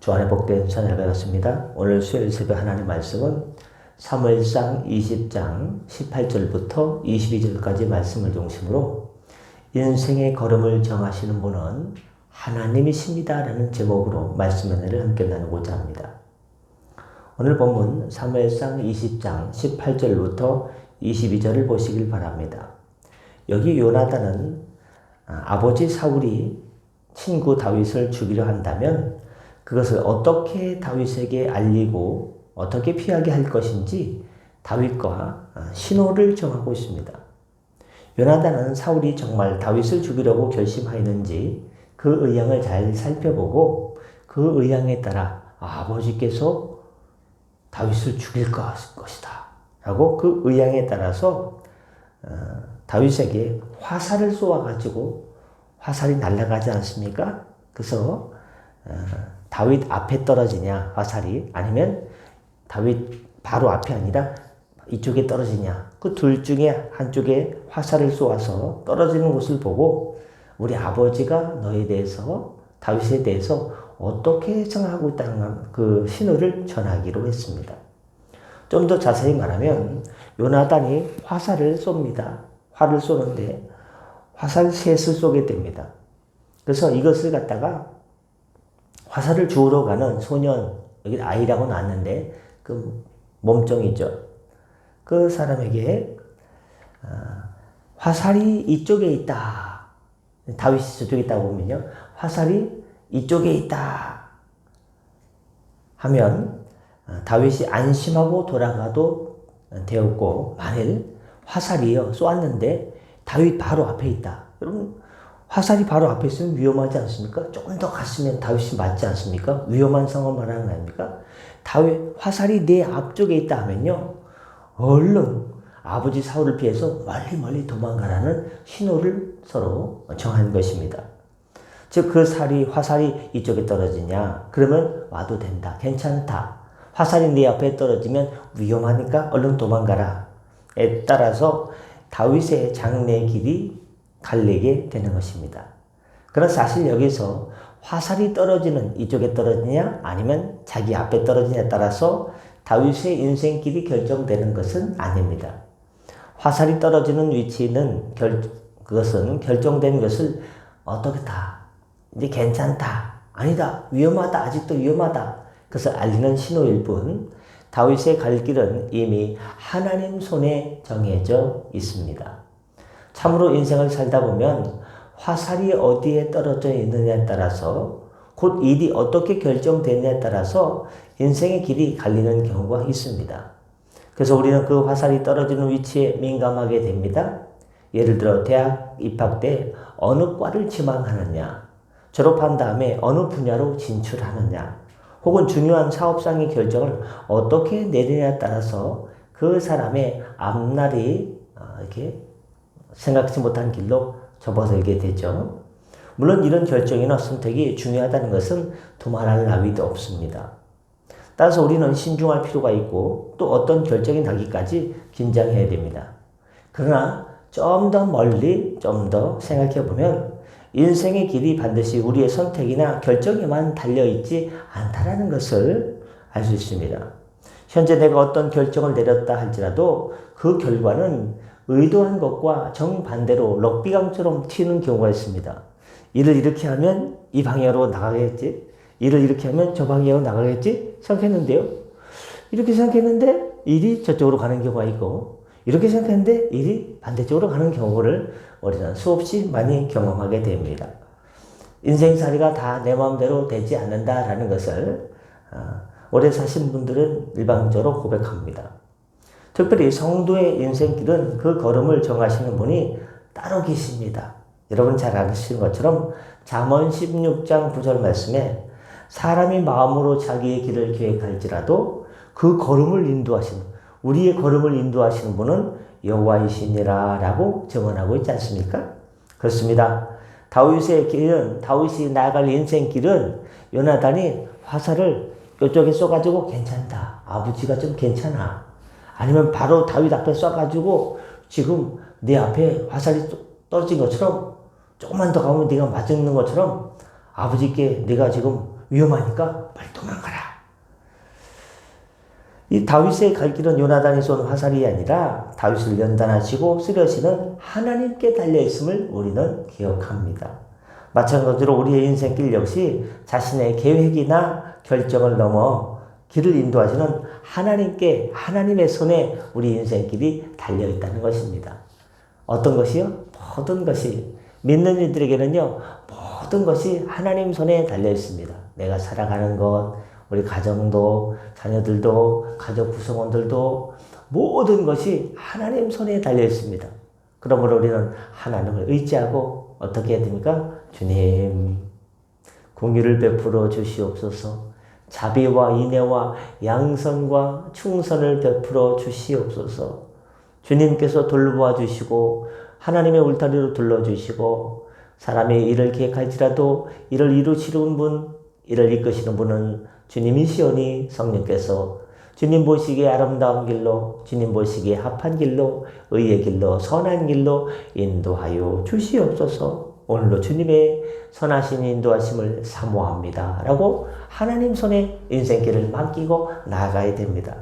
주 안에 복된 찬양을 배웠습니다. 오늘 수요일 새벽 하나님 말씀은 사무엘상 20장 18절부터 22절까지 말씀을 중심으로 인생의 걸음을 정하시는 분은 하나님이십니다 라는 제목으로 말씀 은혜를 함께 나누고자 합니다. 오늘 본문 사무엘상 20장 18절부터 22절을 보시길 바랍니다. 여기 요나단은 아버지 사울이 친구 다윗을 죽이려 한다면 그것을 어떻게 다윗에게 알리고 어떻게 피하게 할 것인지 다윗과 신호를 정하고 있습니다. 요나단은 사울이 정말 다윗을 죽이려고 결심하였는지 그 의향을 잘 살펴보고 그 의향에 따라 아버지께서 다윗을 죽일 것이다 라고 그 의향에 따라서 다윗에게 화살을 쏘아가지고 화살이 날아가지 않습니까? 그래서 다윗 앞에 떨어지냐 화살이, 아니면 다윗 바로 앞이 아니라 이쪽에 떨어지냐, 그 둘 중에 한쪽에 화살을 쏘아서 떨어지는 곳을 보고 우리 아버지가 너에 대해서, 다윗에 대해서 어떻게 생각하고 있다는 그 신호를 전하기로 했습니다. 좀 더 자세히 말하면 요나단이 화살을 쏩니다. 활을 쏘는데 화살 셋을 쏘게 됩니다. 그래서 이것을 갖다가 화살을 주우러 가는 소년, 여기 아이라고 나왔는데 그 몸종이죠. 그 사람에게 화살이 이쪽에 있다. 다윗이 저쪽에 있다고 보면요. 화살이 이쪽에 있다 하면 다윗이 안심하고 돌아가도 되었고, 만일 화살이요 쏘았는데 다윗 바로 앞에 있다. 여러분, 화살이 바로 앞에 있으면 위험하지 않습니까? 조금 더 갔으면 다윗이 맞지 않습니까? 위험한 상황을 말하는 거 아닙니까? 화살이 내 앞쪽에 있다 하면요, 얼른 아버지 사울을 피해서 멀리 도망가라는 신호를 서로 정한 것입니다. 즉 그 화살이 이쪽에 떨어지냐? 그러면 와도 된다. 괜찮다. 화살이 내 앞에 떨어지면 위험하니까 얼른 도망가라. 에 따라서 다윗의 장래 길이 갈리게 되는 것입니다. 그러나 사실 여기서 화살이 떨어지는 이쪽에 떨어지냐 아니면 자기 앞에 떨어지냐에 따라서 다윗의 인생길이 결정되는 것은 아닙니다. 화살이 떨어지는 위치는 그것은 결정된 것을 어떻다, 이제 괜찮다, 아니다, 위험하다, 아직도 위험하다, 그것을 알리는 신호일 뿐 다윗의 갈 길은 이미 하나님 손에 정해져 있습니다. 참으로 인생을 살다 보면 화살이 어디에 떨어져 있느냐에 따라서, 곧 일이 어떻게 결정되느냐에 따라서 인생의 길이 갈리는 경우가 있습니다. 그래서 우리는 그 화살이 떨어지는 위치에 민감하게 됩니다. 예를 들어 대학 입학 때 어느 과를 지망하느냐, 졸업한 다음에 어느 분야로 진출하느냐, 혹은 중요한 사업상의 결정을 어떻게 내리냐에 따라서 그 사람의 앞날이 이렇게 생각지 못한 길로 접어들게 되죠. 물론 이런 결정이나 선택이 중요하다는 것은 두말할 나위도 없습니다. 따라서 우리는 신중할 필요가 있고 또 어떤 결정이 나기까지 긴장해야 됩니다. 그러나 좀 더 멀리 좀 더 생각해 보면 인생의 길이 반드시 우리의 선택이나 결정에만 달려있지 않다라는 것을 알 수 있습니다. 현재 내가 어떤 결정을 내렸다 할지라도 그 결과는 의도한 것과 정반대로 럭비강처럼 튀는 경우가 있습니다. 일을 이렇게 하면 이 방향으로 나가겠지, 일을 이렇게 하면 저 방향으로 나가겠지 생각했는데요, 이렇게 생각했는데 일이 저쪽으로 가는 경우가 있고, 이렇게 생각했는데 일이 반대쪽으로 가는 경우를 우리는 수없이 많이 경험하게 됩니다. 인생살이가 다 내 마음대로 되지 않는다라는 것을 오래 사신 분들은 일방적으로 고백합니다. 특별히 성도의 인생길은 그 걸음을 정하시는 분이 따로 계십니다. 여러분 잘 아시는 것처럼 잠언 16장 9절 말씀에 사람이 마음으로 자기의 길을 계획할지라도 그 걸음을 인도하시는, 우리의 걸음을 인도하시는 분은 여호와이시니라 라고 증언하고 있지 않습니까? 그렇습니다. 다윗의 길은, 다윗이 나아갈 인생길은 요나단이 화살을 이쪽에 쏘가지고 괜찮다, 아버지가 좀 괜찮아, 아니면 바로 다윗 앞에 쏴가지고 지금 내 앞에 화살이 떨어진 것처럼 조금만 더 가면 네가 맞는 것처럼 아버지께 내가 지금 위험하니까 빨리 도망가라. 이 다윗의 갈 길은 요나단이 쏜 화살이 아니라 다윗을 연단하시고 쓰려시는 하나님께 달려있음을 우리는 기억합니다. 마찬가지로 우리의 인생길 역시 자신의 계획이나 결정을 넘어 길을 인도하시는 하나님께, 하나님의 손에 우리 인생길이 달려있다는 것입니다. 어떤 것이요? 모든 것이, 믿는 이들에게는요, 모든 것이 하나님 손에 달려있습니다. 내가 살아가는 것, 우리 가정도, 자녀들도, 가족 구성원들도 모든 것이 하나님 손에 달려있습니다. 그러므로 우리는 하나님을 의지하고 어떻게 해야 됩니까? 주님, 공의를 베풀어 주시옵소서. 자비와 인애와 양선과 충선을 베풀어 주시옵소서. 주님께서 돌보아 주시고 하나님의 울타리로 둘러주시고 사람의 일을 계획할지라도 이를 이루시는 분, 이를 이끄시는 분은 주님이시오니 성령께서 주님 보시기에 아름다운 길로, 주님 보시기에 합한 길로, 의의 길로, 선한 길로 인도하여 주시옵소서. 오늘도 주님의 선하신 인도하심을 사모합니다. 라고 하나님 손에 인생길을 맡기고 나아가야 됩니다.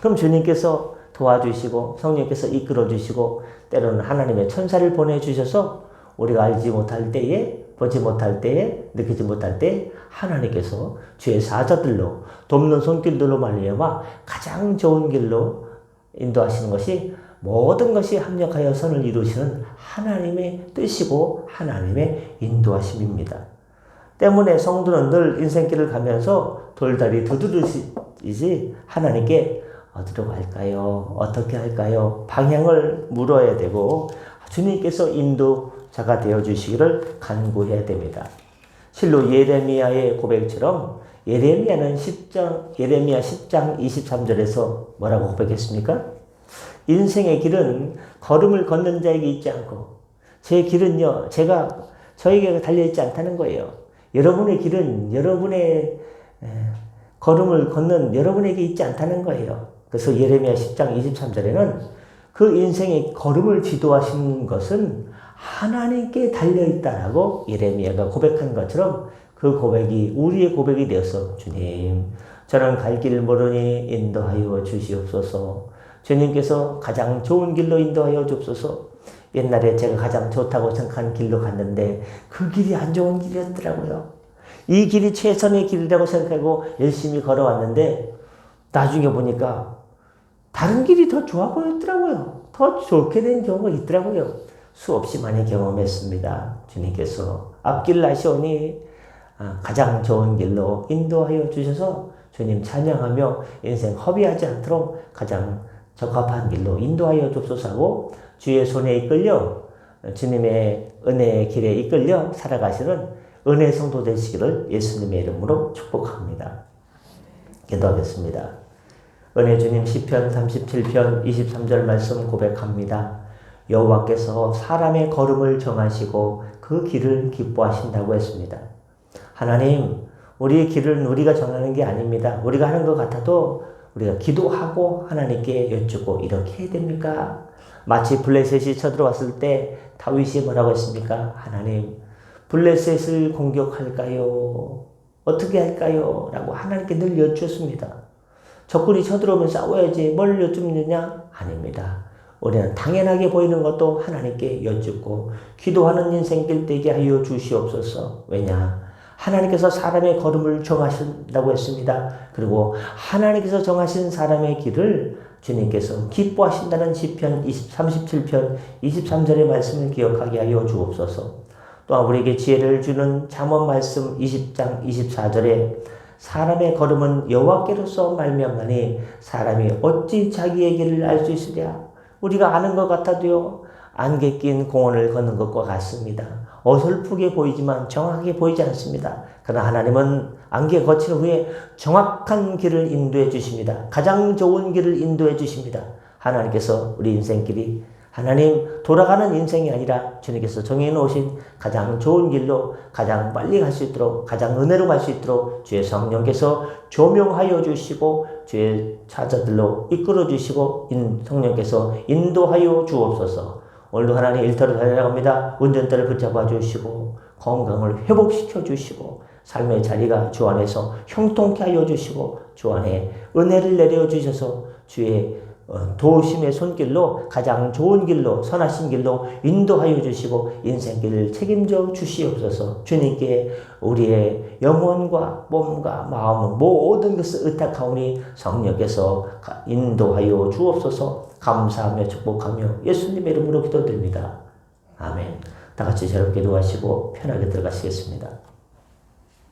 그럼 주님께서 도와주시고 성령께서 이끌어주시고 때로는 하나님의 천사를 보내주셔서 우리가 알지 못할 때에, 보지 못할 때에, 느끼지 못할 때에 하나님께서 주의 사자들로 돕는 손길들로 말미암아 가장 좋은 길로 인도하시는 것이 모든 것이 합력하여 선을 이루시는 하나님의 뜻이고 하나님의 인도하심입니다. 때문에 성도는 늘 인생길을 가면서 돌다리 두드리시지 하나님께 어디로 갈까요? 어떻게 할까요? 방향을 물어야 되고 주님께서 인도자가 되어주시기를 간구해야 됩니다. 실로 예레미야의 고백처럼 예레미야 10장 23절에서 뭐라고 고백했습니까? 인생의 길은 걸음을 걷는 자에게 있지 않고 제 길은요 저에게 달려있지 않다는 거예요. 여러분의 길은 여러분의 걸음을 걷는 여러분에게 있지 않다는 거예요. 그래서 예레미야 10장 23절에는 그 인생의 걸음을 지도하신 것은 하나님께 달려있다라고 예레미야가 고백한 것처럼 그 고백이 우리의 고백이 되어서 주님 저는 갈 길을 모르니 인도하여 주시옵소서. 주님께서 가장 좋은 길로 인도하여 주옵소서. 옛날에 제가 가장 좋다고 생각한 길로 갔는데 그 길이 안 좋은 길이었더라고요. 이 길이 최선의 길이라고 생각하고 열심히 걸어왔는데 나중에 보니까 다른 길이 더 좋아 보였더라고요. 더 좋게 된 경우가 있더라고요. 수없이 많이 경험했습니다. 주님께서 앞길 아시오니 가장 좋은 길로 인도하여 주셔서 주님 찬양하며 인생 허비하지 않도록 가장 적합한 길로 인도하여 주옵소서 하고 주의 손에 이끌려 주님의 은혜의 길에 이끌려 살아가시는 은혜 성도 되시기를 예수님의 이름으로 축복합니다. 기도하겠습니다. 은혜 주님 시편 37편 23절 말씀 고백합니다. 여호와께서 사람의 걸음을 정하시고 그 길을 기뻐하신다고 했습니다. 하나님, 우리의 길은 우리가 정하는 게 아닙니다. 우리가 하는 것 같아도 우리가 기도하고 하나님께 여쭙고 이렇게 해야 됩니까? 마치 블레셋이 쳐들어왔을 때 다윗이 뭐라고 했습니까? 하나님, 블레셋을 공격할까요? 어떻게 할까요? 라고 하나님께 늘 여쭈었습니다. 적군이 쳐들어오면 싸워야지 뭘 여쭙느냐? 아닙니다. 우리는 당연하게 보이는 것도 하나님께 여쭙고 기도하는 인생길 되게 하여 주시옵소서. 왜냐? 하나님께서 사람의 걸음을 정하신다고 했습니다. 그리고 하나님께서 정하신 사람의 길을 주님께서 기뻐하신다는 시편 37편 23절의 말씀을 기억하게 하여 주옵소서. 또한 우리에게 지혜를 주는 잠언 말씀 20장 24절에 사람의 걸음은 여호와께로서 말미암나니 사람이 어찌 자기의 길을 알 수 있으랴. 우리가 아는 것 같아도요 안개 낀 공원을 걷는 것과 같습니다. 어설프게 보이지만 정확하게 보이지 않습니다. 그러나 하나님은 안개 거친 후에 정확한 길을 인도해 주십니다. 가장 좋은 길을 인도해 주십니다. 하나님께서 우리 인생길이 하나님 돌아가는 인생이 아니라 주님께서 정해 놓으신 가장 좋은 길로 가장 빨리 갈 수 있도록 가장 은혜로 갈 수 있도록 주의 성령께서 조명하여 주시고 주의 사자들로 이끌어 주시고 성령께서 인도하여 주옵소서. 오늘도 하나님 일터를 달려갑니다. 운전대를 붙잡아 주시고 건강을 회복시켜 주시고 삶의 자리가 주 안에서 형통케 하여 주시고 주 안에 은혜를 내려 주셔서 주의 도우심의 손길로 가장 좋은 길로 선하신 길로 인도하여 주시고 인생길을 책임져 주시옵소서. 주님께 우리의 영혼과 몸과 마음 모든 것을 의탁하오니 성령께서 인도하여 주옵소서. 감사하며 축복하며 예수님의 이름으로 기도드립니다. 아멘. 다 같이 새롭게 기도하시고 편하게 들어가시겠습니다.